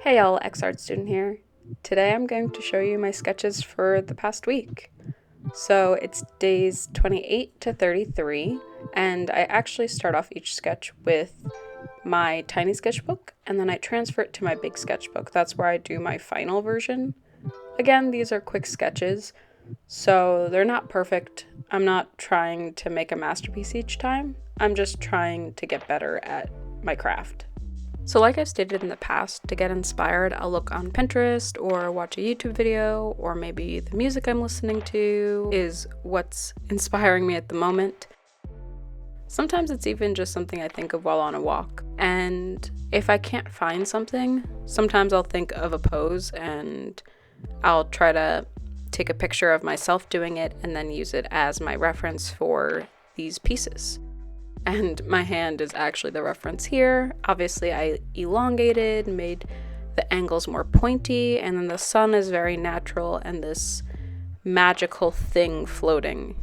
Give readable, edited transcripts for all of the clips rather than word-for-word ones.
Hey y'all, X-Art student here. Today I'm going to show you my sketches for the past week. So it's days 28 to 33, and I actually start off each sketch with my tiny sketchbook, and then I transfer it to my big sketchbook. That's where I do my final version. Again, these are quick sketches, so they're not perfect. I'm not trying to make a masterpiece each time. I'm just trying to get better at my craft. So like I've stated in the past, to get inspired, I'll look on Pinterest or watch a YouTube video, or maybe the music I'm listening to is what's inspiring me at the moment. Sometimes it's even just something I think of while on a walk. And if I can't find something, sometimes I'll think of a pose and I'll try to take a picture of myself doing it and then use it as my reference for these pieces. And my hand is actually the reference here. Obviously, I elongated, made the angles more pointy, and then the sun is very natural and this magical thing floating.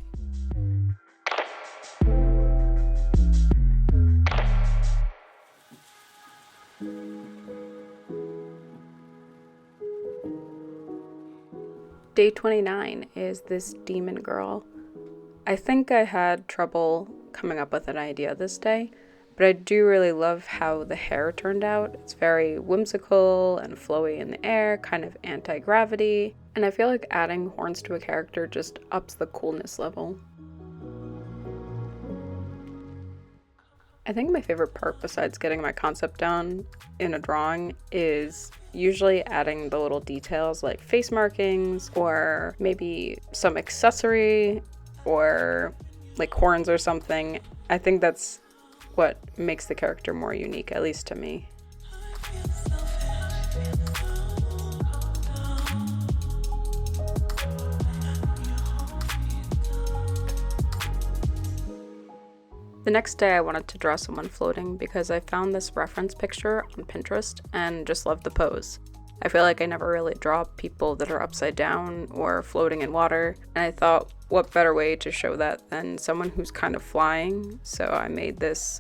Day 29 is this demon girl. I think I had trouble coming up with an idea this day, but I do really love how the hair turned out. It's very whimsical and flowy in the air, kind of anti-gravity, and I feel like adding horns to a character just ups the coolness level. I think my favorite part, besides getting my concept down in a drawing, is usually adding the little details like face markings or maybe some accessory or like horns or something. I think that's what makes the character more unique, at least to me. The next day I wanted to draw someone floating because I found this reference picture on Pinterest and just loved the pose. I feel like I never really draw people that are upside down or floating in water, and I thought, what better way to show that than someone who's kind of flying? So I made this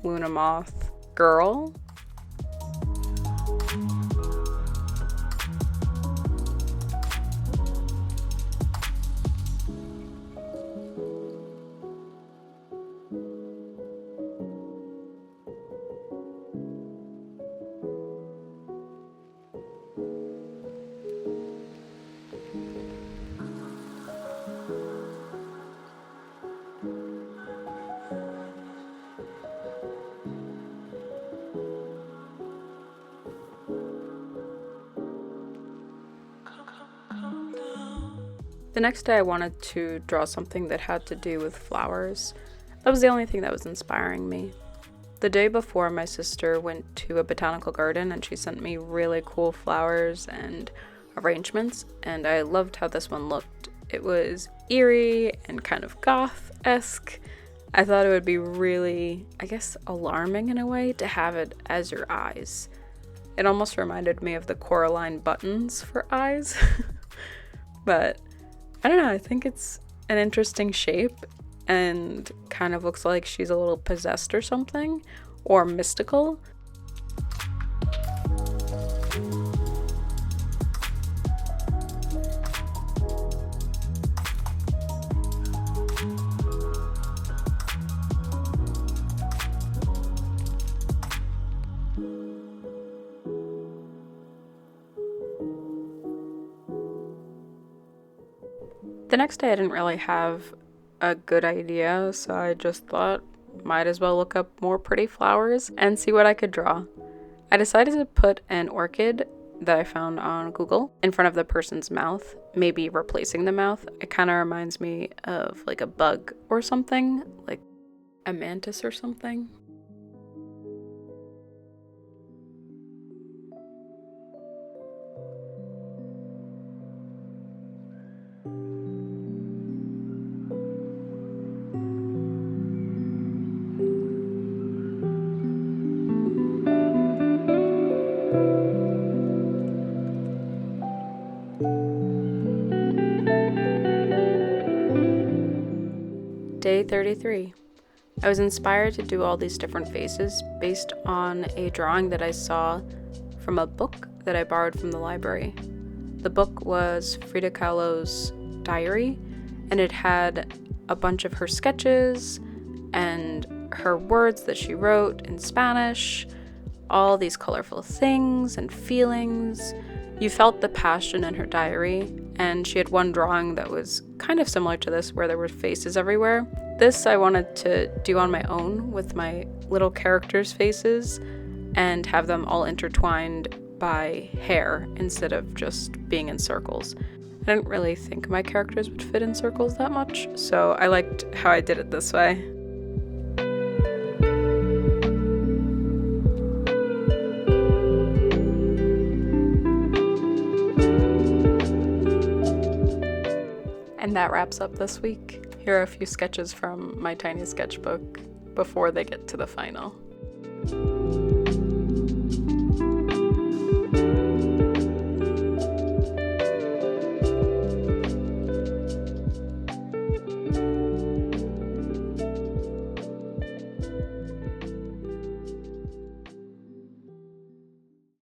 Luna Moth girl. The next day I wanted to draw something that had to do with flowers. That was the only thing that was inspiring me. The day before, my sister went to a botanical garden and she sent me really cool flowers and arrangements, and I loved how this one looked. It was eerie and kind of goth-esque. I thought it would be really, alarming in a way to have it as your eyes. It almost reminded me of the Coraline buttons for eyes. But I don't know, I think it's an interesting shape and kind of looks like she's a little possessed or something, or mystical. The next day I didn't really have a good idea, so I just thought might as well look up more pretty flowers and see what I could draw. I decided to put an orchid that I found on Google in front of the person's mouth, maybe replacing the mouth. It kind of reminds me of like a bug or something, like a mantis or something. Day 33. I was inspired to do all these different faces based on a drawing that I saw from a book that I borrowed from the library. The book was Frida Kahlo's diary, and it had a bunch of her sketches and her words that she wrote in Spanish, all these colorful things and feelings. You felt the passion in her diary, and she had one drawing that was kind of similar to this, where there were faces everywhere. This I wanted to do on my own with my little characters' faces and have them all intertwined by hair instead of just being in circles. I didn't really think my characters would fit in circles that much, so I liked how I did it this way. And that wraps up this week. Here are a few sketches from my tiny sketchbook before they get to the final.